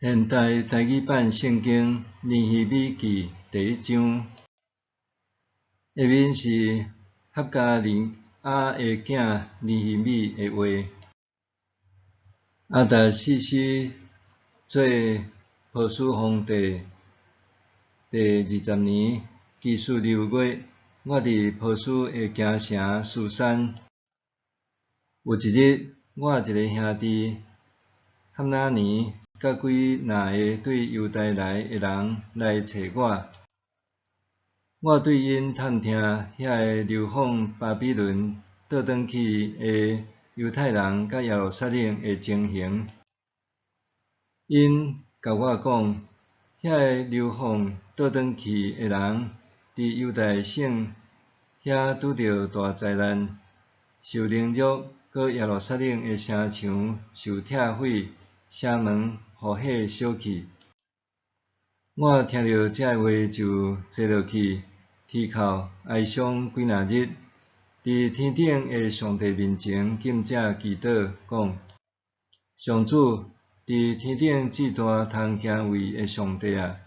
现代台语版圣经尼希米记第1章，下面是客家尼亚的囝尼希米的话。亚达西西做波斯皇帝第20年，基数6月，我伫波斯的京城苏珊。有一日，我一个兄弟哈拿尼甲几若个对犹太来的人来找我。我对因探听遐个流放巴比伦倒转去的犹太人甲耶路撒冷的情形。因甲我讲，遐个流放倒转去的人伫犹太省遐拄着大灾难，受凌辱，搁耶路撒冷的城墙受拆毁，城门互火烧去。我听到这话就坐落去，啼哭哀伤几若日，伫天顶的上帝面前敬正祈祷，讲：上主，伫天顶至大通行位的上帝啊，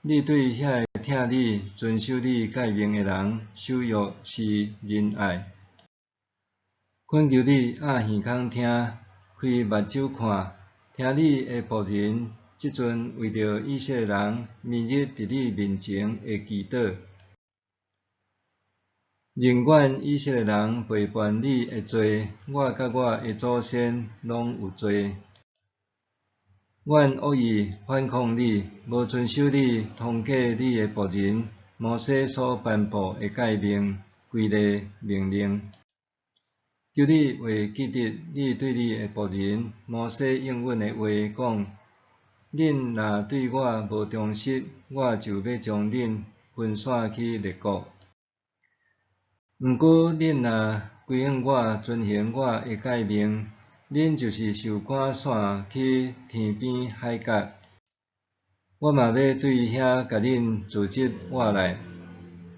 你对遐个听你、遵守你诫命的人，守约是仁爱。恳求你鸭耳孔听，开目睭看，听你的仆人即阵为着以色列人明日伫你面前的祈祷。宁愿以色列人背叛你的罪，我甲我的祖先拢有罪。阮恶意反抗你，无遵守你通过你的仆人摩西所颁布的诫命、规例、命令。求你会记得你对你的仆人摩西应允的话，讲：恁若对我无忠实，我就要将恁分散去列国。毋过恁若归向我，遵行我的诫命，恁就是受赶散去天边海角。我嘛要对遐甲恁组织活来，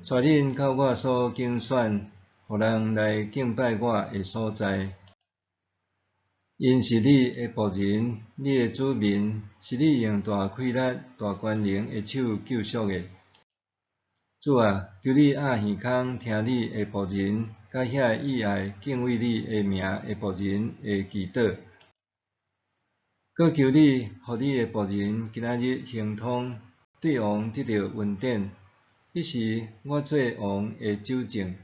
带恁到我所竞选，互人来敬拜我的所在。因是你的仆人，你的子民，是你用大气力、大权能的手救赎的。主啊，求你鸭耳孔听你的仆人，甲遐意爱敬畏你的名的仆人的祈祷。搁求你，互你的仆人今仔日行通，对王得到恩典。彼时我做王的酒政。